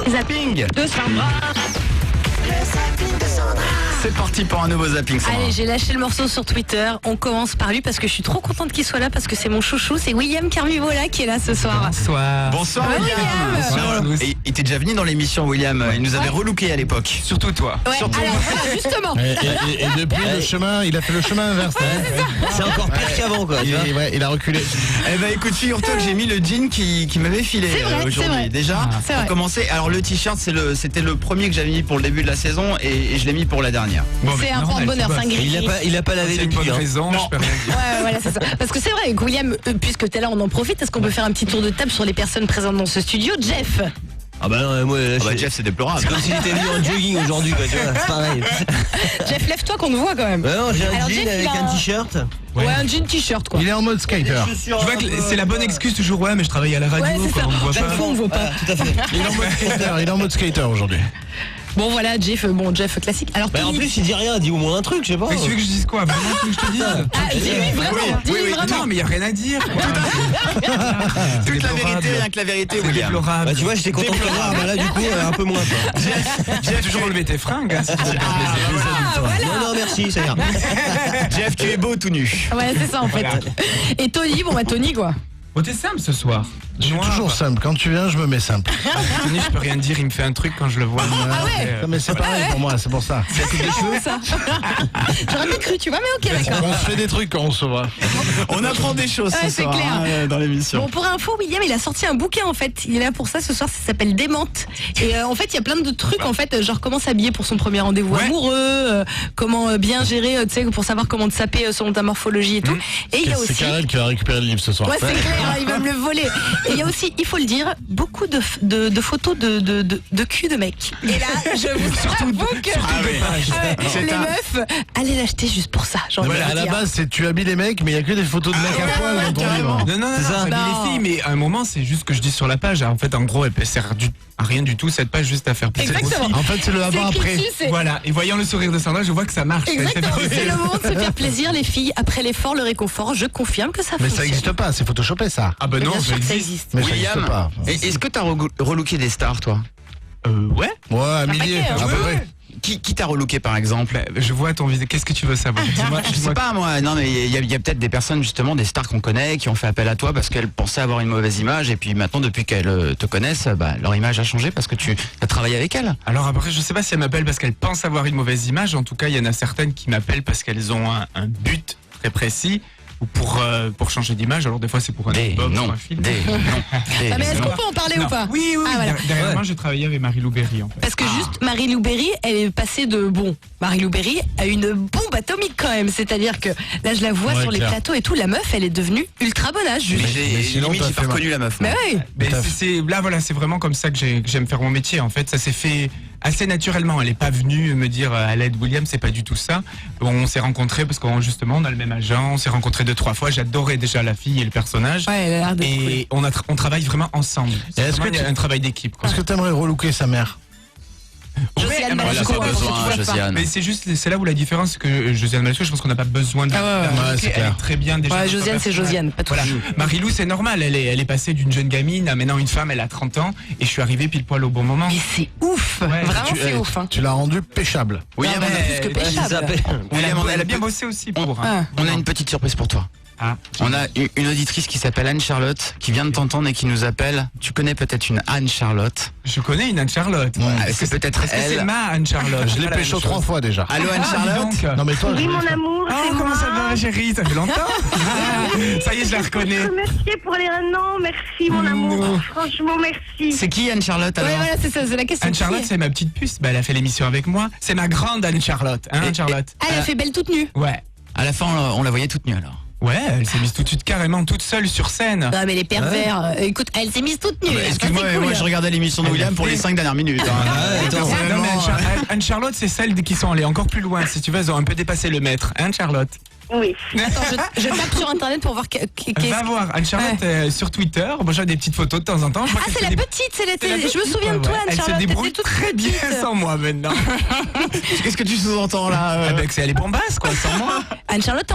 Zapping de Sandra. C'est parti pour un nouveau zapping. Allez, j'ai lâché le morceau sur Twitter. On commence par lui parce que je suis trop contente qu'il soit là parce que c'est mon chouchou. C'est William Carmivola qui est là ce soir. Bonsoir William. Et il était déjà venu dans l'émission William. Il nous avait relooké à l'époque. Surtout toi. Ouais, alors voilà, justement. Et depuis le chemin, il a fait le chemin inverse. C'est encore pire qu'avant quoi. Il a reculé. Eh ben écoute, figure-toi que j'ai mis le jean qui m'avait filé C'est vrai, c'est aujourd'hui. vrai. Déjà, C'est pour vrai. commencer, alors le t-shirt c'était le premier que j'avais mis pour le début de la saison et je l'ai mis pour la dernière. C'est un porte-bonheur, c'est un gris. Il a pas lavé C'est une depuis. bonne raison, je peux rien dire. Ouais, voilà, c'est ça. Parce que c'est vrai, que William, puisque t'es là, on en profite. Est-ce qu'on peut faire un petit tour de table sur les personnes présentes dans ce studio? Jeff. Ah bah non, moi là, Ah bah Jeff, c'est déplorable. c'est comme s'il était venu en jogging aujourd'hui quoi, tu vois, c'est pareil. Jeff, lève-toi qu'on te voit quand même. Bah non, j'ai un Alors, jean Jeff, avec il a un t-shirt. Ouais, un jean t-shirt quoi. Il est en mode skater. Je vois que c'est la bonne excuse toujours, ouais, mais je travaille à la radio, Ouais, c'est quoi, ça. on me voit Chaque pas. fois, on voit pas. Tout à fait. Il est en mode skater aujourd'hui. Bon voilà, Jeff classique. Alors Bah en Tony. plus il dit rien, dis-au moins un truc, je sais pas. Mais tu veux que je dise quoi? Vraiment, tu veux que je te dise? Ah, dis-lui vraiment, dis-lui vraiment. Non, mais il n'y a rien à dire. Toute la vérité, rien que la vérité, C'est William. déplorable. Bah tu vois, j'étais content de le voir, mais là du coup un peu moins quoi. J'ai toujours enlevé tes fringues, hein, si tu veux faire plaisir. Ah, voilà. Non non merci, ça ira. Jeff, tu es beau tout nu. Ouais, c'est ça en fait. Voilà. Et Tony, bon bah Tony quoi. Oh, t'es simple ce soir. Je suis toujours simple. Quand tu viens, je me mets simple. Tony, je peux rien dire, il me fait un truc quand je le vois. Ah ouais. Non, mais c'est pareil pour moi, c'est pour ça. C'est marrant, ça. J'aurais pas cru, tu vois, mais ok, d'accord. On se fait des trucs quand on se voit. On apprend des choses Ouais, ce c'est soir clair. dans l'émission. Bon, pour info, William, il a sorti un bouquin en fait. Il est là pour ça ce soir, ça s'appelle Démente. Et en fait, il y a plein de trucs en fait, genre comment s'habiller pour son premier rendez-vous Ouais. amoureux, comment bien gérer, tu sais, pour savoir comment te saper selon ta morphologie et tout. Et il y a C'est aussi. Karel qui va récupérer le livre ce soir. Ouais, c'est clair, hein, il va me le voler. Et il y a aussi, il faut le dire, beaucoup de photos de cul de mecs. Et là, je vous avoue que C'est les un- meufs, allez l'acheter juste pour ça. J'ai envie Ouais, de à la dire. base, c'est tu habilles les mecs, mais il y a que des photos de mecs à poil dans ton livre. Non, C'est ça. ça Non. les filles, mais à un moment, c'est juste ce que je dis sur la page. En fait, en gros, elle sert à rien du tout, cette page, juste à faire plaisir aux Exactement. filles. En fait, c'est le C'est écrit avant-après. dessus, c'est- Voilà, et voyant le sourire de Sandra, je vois que ça marche. ça fait Exactement, c'est plaisir. le moment de se faire plaisir, les filles. Après l'effort, le réconfort, je confirme que ça Mais fonctionne. ça n'existe pas, c'est photoshopé ça. Ah bah Mais non, bien ça sûr que ça existe. existe. Mais ça n'existe William, pas. est-ce que t'as relooké des stars, toi? Ouais. Ouais, un millier, paquet, hein. à peu près. Qui t'a relooké par exemple? Bah, je vois ton visage. Qu'est-ce que tu veux savoir? Dis-moi, Je sais dis-moi. pas moi, non mais il y a peut-être des personnes justement, des stars qu'on connaît, qui ont fait appel à toi parce qu'elles pensaient avoir une mauvaise image et puis maintenant depuis qu'elles te connaissent, bah, leur image a changé parce que tu as travaillé avec elles. Alors après, je sais pas si elles m'appellent parce qu'elles pensent avoir une mauvaise image. En tout cas, il y en a certaines qui m'appellent parce qu'elles ont un but très précis ou pour changer d'image. Alors des fois, c'est pour un Des album, noms, pour un film. des noms, des Ah, mais est-ce noms. qu'on peut en parler Non. ou pas? Oui, Ah, voilà. Derrière Ouais. moi, j'ai travaillé avec Marie-Lou Berry, en fait. Parce que juste Marie-Lou Berry, elle est passée de Marie-Lou Berry a une bombe atomique quand même. C'est-à-dire que là, je la vois Ouais, sur les clair. plateaux et tout. La meuf, elle est devenue ultra bonasse. Juste. Mais Mais sinon, limite, t'as j'ai pas fait reconnu la meuf. moi. Mais oui. Mais Tout à là, voilà, c'est vraiment comme ça que j'aime faire mon métier. En fait, ça s'est fait assez naturellement. Elle est pas venue me dire à l'aide William, c'est pas du tout ça. Bon, on s'est rencontrés parce qu'on justement on a le même agent. On s'est rencontrés 2-3 fois. J'adorais déjà la fille et le personnage. Ouais, elle a l'air de Et on travaille vraiment ensemble. C'est est-ce vraiment que tu- un travail d'équipe. quoi. Est-ce que t'aimerais relooker sa mère? Josiane mais Malasco, elle a pas hein, besoin, tu vois pas. Josiane. Mais c'est juste, c'est là où la différence, c'est que Josiane Malasco, je pense qu'on n'a pas besoin de. Ah ouais, ouais. la Ouais, relooker. c'est Elle clair. est très bien déjà. Ouais, dans son Josiane, c'est personnage. Josiane, pas tout. Voilà. Marie-Lou, c'est normal. Elle est passée d'une jeune gamine à maintenant une femme. Elle a 30 ans et je suis arrivé pile poil au bon moment. Mais c'est ouf. Ouais. Vraiment, c'est ouf. hein. Tu l'as rendu pêchable. William, Non, on a- mais plus que Ouais, ça pêchable. s'appelle. Elle a bien bossé aussi pour. Ah. on a une petite surprise pour toi. Ah. On a une auditrice qui s'appelle Anne-Charlotte qui vient de t'entendre et qui nous appelle. Tu connais peut-être une Anne-Charlotte. Je connais une Anne-Charlotte. Ouais, c'est peut-être Est-ce que c'est elle. ma Anne-Charlotte? Je l'ai pécho 3 fois déjà. Allô Ah, dis Anne-Charlotte? donc. Non mais toi, Oui, je- mon amour, Oh, c'est comment moi. ça va, chérie? Ça fait longtemps? Ah, ça y est, je la reconnais. Remercier pour les non, merci mon amour. Franchement, merci. C'est qui Anne-Charlotte Ouais, alors? voilà, c'est ça, c'est la question. Anne-Charlotte, c'est ma petite puce. Bah, elle a fait l'émission avec moi. C'est ma grande Anne-Charlotte. Hein, Anne-Charlotte? Ah, elle a fait belle toute nue. Ouais. À la fin on la voyait toute nue alors. Ouais, elle s'est mise tout de suite carrément toute seule sur scène. Non, mais les pervers. Écoute, elle s'est mise toute nue. Bah, Ça, excuse-moi, c'est mais cool. moi je regardais l'émission de William pour les 5 dernières minutes. hein. attends. Non, mais Personnellement, Anne-Charlotte, c'est celles qui sont allées encore plus loin. Si tu veux, elles ont un peu dépassé le maître. Hein, Charlotte? Oui. Attends, je tape sur internet pour voir Va voir Anne-Charlotte sur Twitter. Moi, j'ai des petites photos de temps en temps. Ah, c'est la petite, c'est la télé. Je me souviens de toi, Elle se Anne-Charlotte. débrouille t'étais toute très bien petite. sans moi maintenant. Qu'est-ce que tu sous-entends là Ah ben, que c'est elle est bombasse quoi, sans moi. Anne-Charlotte,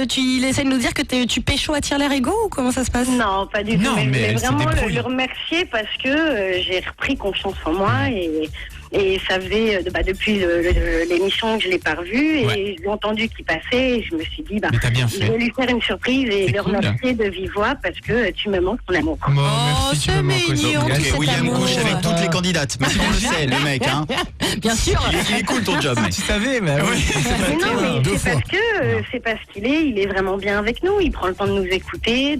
tu essaies de nous dire que tu pécho à tire-l'air égaux ou comment ça se passe? Non, pas du tout. Non, Mais je mais voulais elle se vraiment débrouille. le remercier parce que j'ai repris confiance en moi et ça faisait depuis l'émission que je l'ai pas revu et Ouais. j'ai entendu qu'il passait et je me suis dit Mais t'as bien je fait. vais lui faire une surprise et C'est le cool. remercier de vive voix parce que tu me manques mon amour. Bon, Oh, merci, tu c'est me manques aussi. mignon, Ok, tout cet William amour. couche avec toutes les candidates. Maintenant on le sait, le mec. Hein. Bien sûr. Il est cool ton job, mec. Tu savais, mais oui. Mais non, mais Deux c'est fois. parce que c'est parce qu'il est vraiment bien avec nous. Il prend le temps de nous écouter.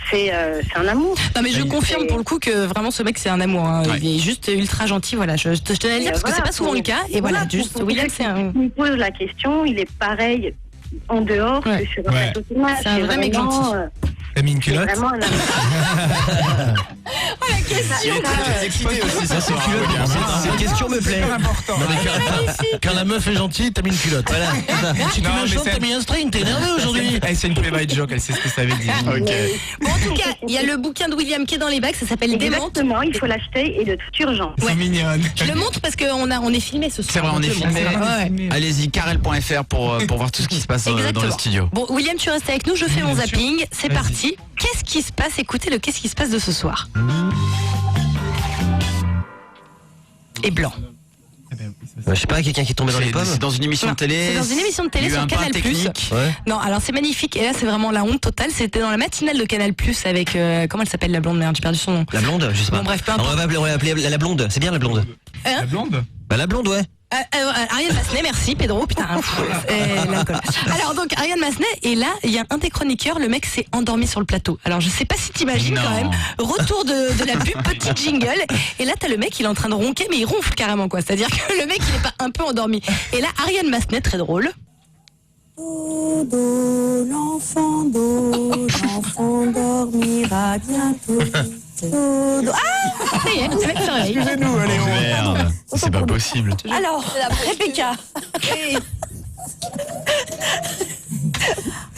C'est un amour. Non mais je confirme pour le coup que vraiment ce mec c'est un amour. Hein. Ouais. Il est juste ultra gentil. Voilà, je tenais à le dire parce que c'est pas souvent le cas. Et voilà, juste pour William ceux c'est un. qui me pose la question, il est pareil en dehors Ouais. que sur un Ouais. plateau de tournage. C'est un vrai mec vraiment, gentil. T'as mis une c'est culotte. vraiment un amour. La question. Il est très excité aussi ce soir. William. Cette question me plaît. C'est important. Non, mais quand la meuf est gentille, t'as mis une culotte. Voilà. Si tu Non, me mais chantes, c'est- t'as mis un string, t'es énervé aujourd'hui. C'est une private joke, elle sait ce que ça veut dire. Ok. Bon en tout cas, il y a le bouquin de William qui est dans les bacs. Ça s'appelle Démente. Exactement, il faut l'acheter et de toute urgence. Elles sont mignonnes. Je le montre parce qu'on est filmé ce soir. C'est vrai, on est Donc, filmé. ouais. Allez-y, carrel.fr pour voir tout ce qui se passe dans le Exactement. studio. Bon, William, tu restes avec nous, je fais Oui, mon bien sûr. zapping, c'est Vas-y. parti. Qu'est-ce qui se passe? Écoutez le qu'est-ce qui se passe de ce soir. Et blanc. Je sais pas, quelqu'un qui est tombé dans les pommes. C'est dans une émission de télé. C'est dans une émission de télé il y a eu sur un bras Canal+. technique. Ouais. Non, alors c'est magnifique. Et là, c'est vraiment la honte totale. C'était dans la matinale de Canal+, avec... comment elle s'appelle, la blonde? Merde, j'ai perdu son nom. La blonde, je sais pas. Bon, bref, peu Alors, importe. on va appeler la blonde. C'est bien la blonde. La blonde. Bah la blonde, ouais. Ariane Massenet, merci Pedro, putain. L'alcool. Alors donc Ariane Massenet, et là il y a un des chroniqueurs, le mec s'est endormi sur le plateau. Alors je sais pas si t'imagines Non. quand même, retour de la pub, petit jingle, et là t'as le mec il est en train de ronquer, mais il ronfle carrément quoi, c'est-à-dire que le mec il est pas un peu endormi. Et là Ariane Massenet, très drôle. Dodo, l'enfant dormira bientôt. Dodo. Ah, Ça y est, le mec se réveille. Excusez-nous, allez, Merde, c'est pas possible. alors, Rebecca.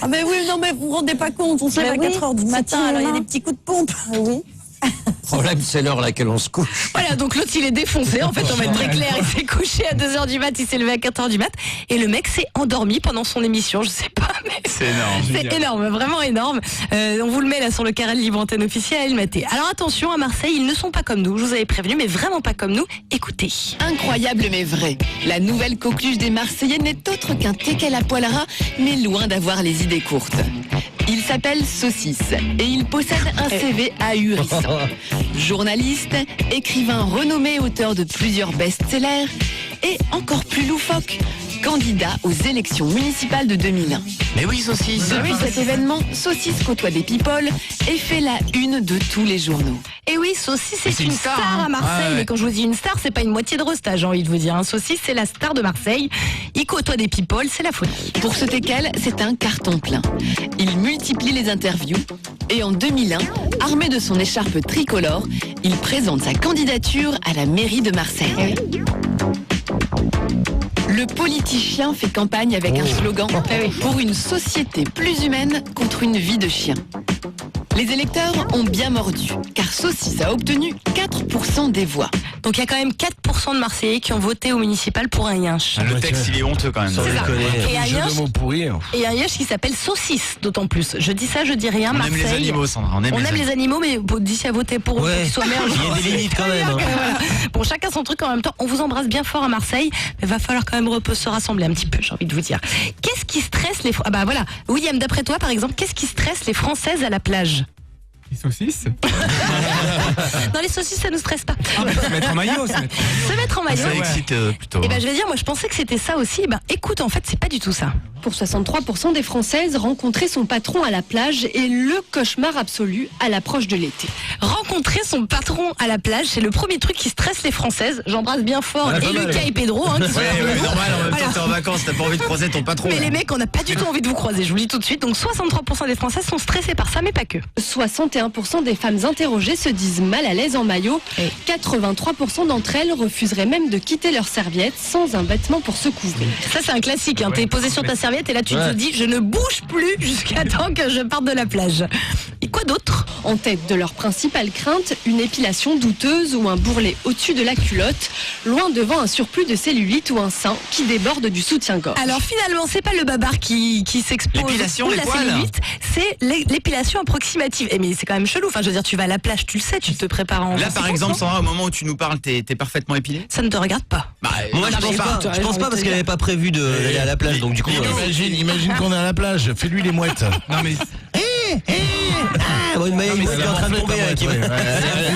Ah mais oui, non mais vous vous rendez pas compte, on se lève à 4h du matin, alors il y a des petits coups de pompe. Oui. Le problème, c'est l'heure à laquelle on se couche. Voilà, donc l'autre il est défoncé, en fait on va être très clair, il s'est couché à 2h du mat, il s'est levé à 4h du mat, et le mec s'est endormi pendant son émission, je sais pas, mais... C'est énorme. C'est énorme, vraiment énorme. On vous le met là sur le Carrel Libre Antenne officielle, Maté. Alors attention, à Marseille, ils ne sont pas comme nous, je vous avais prévenu, mais vraiment pas comme nous. Écoutez. Incroyable mais vrai. La nouvelle coqueluche des Marseillais n'est autre qu'un teckel à poil ras, mais loin d'avoir les idées courtes. Il s'appelle Saucisse et il possède un CV ahurissant. Journaliste, écrivain renommé, auteur de plusieurs best-sellers et encore plus loufoque, candidat aux élections municipales de 2001. Mais oui, saucisse. Depuis cet événement, Saucisse côtoie des people et fait la une de tous les journaux. Et oui, Saucisse, c'est c'est une une star, star, hein. à Marseille. Ouais, ouais. Et quand je vous dis une star, c'est pas une moitié de resta, j'ai envie de vous dire. Hein. Saucisse, c'est la star de Marseille. Il côtoie des people, c'est la folie. Pour ce teckel, c'est un carton plein. Il multiplie les interviews et en 2001, armé de son écharpe tricolore, il présente sa candidature à la mairie de Marseille. Le politicien fait campagne avec un slogan pour une société plus humaine contre une vie de chien. Les électeurs ont bien mordu, car Saucisse a obtenu 4% des voix. Donc il y a quand même 4% de Marseillais qui ont voté au municipal pour un yinche. Le texte, il est honteux quand même. Sans C'est ça. déconner. Et un Jeu de yinche, mots pourris. et un yinche qui s'appelle Saucisse, d'autant plus. Je dis ça, je dis rien. On Marseille. aime les animaux, Sandra. On aime Les animaux, mais d'ici à voter pour eux, Ouais. pour qu'ils soient meilleurs. Il y a des limites quand même. Hein. Voilà. Bon, chacun son truc en même temps. On vous embrasse bien fort à Marseille, mais va falloir quand même se rassembler un petit peu, j'ai envie de vous dire. Qu'est-ce qui stresse les... Ah bah voilà, William, d'après toi, par exemple, qu'est-ce qui stresse les Françaises à la plage? Les saucisses. Non, les saucisses, ça nous stresse pas. Se mettre en maillot, se mettre. Se mettre en maillot. Ça excite plutôt. Et ben je vais dire, moi je pensais que c'était ça aussi. Eh ben écoute, en fait, c'est pas du tout ça. Pour 63% des Françaises, rencontrer son patron à la plage est le cauchemar absolu à l'approche de l'été. Rencontrer son patron à la plage, c'est le premier truc qui stresse les Françaises. J'embrasse bien fort Ouais, et pas mal, Lucas ouais. et Pedro. Hein, qui sont Ouais, là. ouais, normal, en même Voilà. temps, t'es en vacances, t'as pas envie de croiser ton patron. Mais les mecs, on n'a pas du tout envie de vous croiser, je vous le dis tout de suite. Donc 63% des Françaises sont stressées par ça, mais pas que. 61% des femmes interrogées étrangers se disent mal à l'aise en maillot. 83% d'entre elles refuseraient même de quitter leur serviette sans un vêtement pour se couvrir. Ça, c'est un classique. Hein. T'es posé sur ta serviette et là, tu te dis, je ne bouge plus jusqu'à temps que je parte de la plage. Et quoi d'autre? En tête de leur principale crainte, une épilation douteuse ou un bourrelet au-dessus de la culotte, loin devant un surplus de cellulite ou un sein qui déborde du soutien-gorge. Alors finalement, c'est pas le babar qui s'expose L'épilation, ou les la poils. cellulite, c'est l'épilation approximative. Eh, mais c'est quand même chelou. Enfin, je veux dire, tu vas à la plage, tu le sais, tu te prépares en Là, par conséquence, exemple, non Sandra, au moment où tu nous parles, t'es parfaitement épilée? Ça ne te regarde pas. Bah, Moi, je non, pense mais pas. écoute, Je pense pas parce qu'elle n'avait pas prévu d'aller à la plage, donc du coup. Imagine qu'on est à la plage, fais-lui les mouettes. Non mais Bon, mais il est en train de tomber avec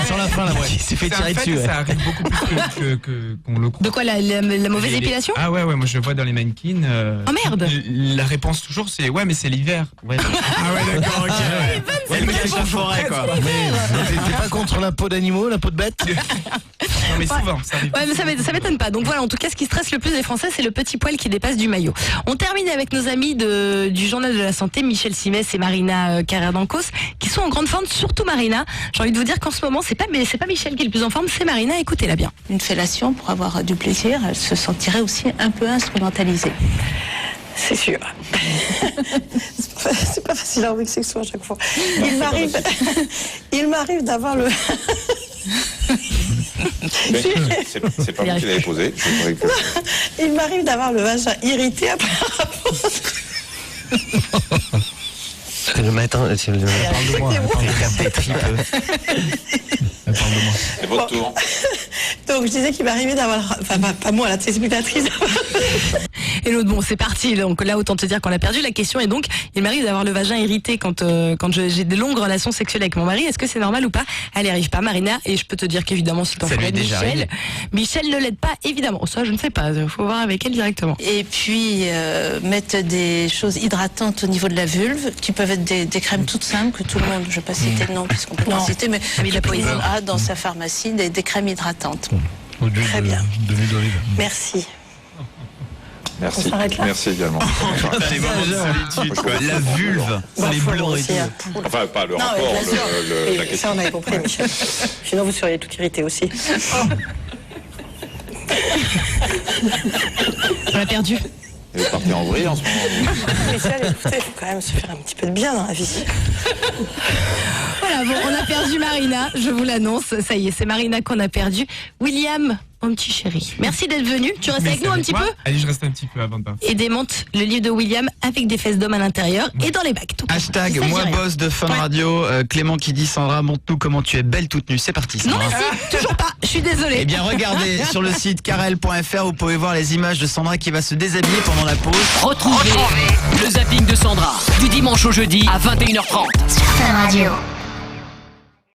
sur la fin la mouette. Il s'est fait c'est un tirer fait dessus. que Ouais. ça arrive beaucoup plus qu'on le croit. De quoi, la mauvaise épilation? Ah ouais, moi je le vois dans les mannequins. Oh merde. La réponse toujours c'est ouais mais c'est l'hiver. Ouais. Ah ouais, d'accord, ok. Ouais, le cache la forêt, quoi. T'es pas contre la peau d'animaux, la peau de bête? Non mais souvent ça arrive. Ouais, mais ça m'étonne pas. Donc voilà, en tout cas, ce qui stresse le plus les Français, c'est le petit poil qui dépasse du maillot. On termine avec nos amis du Journal de la Santé, Michel Simès et Marina Carrère-Dancos, qui sont en grande forme, surtout Marina. J'ai envie de vous dire qu'en ce moment, c'est pas Michel qui est le plus en forme, c'est Marina. Écoutez-la bien. Une fellation, pour avoir du plaisir, elle se sentirait aussi un peu instrumentalisée. C'est sûr. C'est pas facile à enlever que ce soit à chaque fois. Il m'arrive d'avoir le... C'est pas vous qui l'avez posé. Il m'arrive d'avoir le vagin irrité après. Le matin, c'est le Parle de moi. C'est votre tour. Donc je disais qu'il m'arrivait d'avoir... Enfin, pas moi, la téléspectatrice. Et l'autre, bon, c'est parti. Donc là, autant te dire qu'on l'a perdu. La question est donc, il m'arrive d'avoir le vagin irrité quand j'ai de longues relations sexuelles avec mon mari. Est-ce que c'est normal ou pas? Elle n'y arrive pas, Marina. Et je peux te dire qu'évidemment, c'est un Ça lui est problème déjà Michel. arrivé. Michel ne l'aide pas, évidemment. Ça, je ne sais pas. Il faut voir avec elle directement. Et puis, mettre des choses hydratantes au niveau de la vulve, qui peuvent être des crèmes toutes simples, que tout le monde, je ne vais pas citer le nom, parce qu'on peut pas citer, mais Oui, la tout le poésie. monde a dans sa pharmacie des crèmes hydratantes. Très bien. De l'huile d'olive. Merci. Merci. On s'arrête là. Merci également. Les moments de solitude, quoi. La vulve. Bon, Les faut blancs et aussi, tout. hein. Enfin, pas le Non, rapport, mais bien sûr. la Et question. ça, on avait compris, Michel. Sinon, vous seriez tout irrité aussi. On l'a perdu. Elle est partie en vrille en ce moment. Michel, écoutez, il faut quand même se faire un petit peu de bien dans la vie. Voilà, bon, on a perdu Marina. Je vous l'annonce. Ça y est, c'est Marina qu'on a perdu. William, mon petit chéri, merci d'être venu. Tu restes avec nous un petit peu? Allez, je reste un petit peu avant de partir. Et démonte le livre de William avec des fesses d'homme à l'intérieur et dans les bacs. Donc, Hashtag il s'agit moi rien. boss de Fun Ouais. Radio. Clément qui dit Sandra, montre-nous comment tu es belle toute nue. C'est parti. Non Sandra. merci, toujours pas. Je suis désolée. Eh bien, regardez sur le site carel.fr, vous pouvez voir les images de Sandra qui va se déshabiller pendant la pause. Retrouvez le zapping de Sandra du dimanche au jeudi à 21h30. Sur Fun Radio.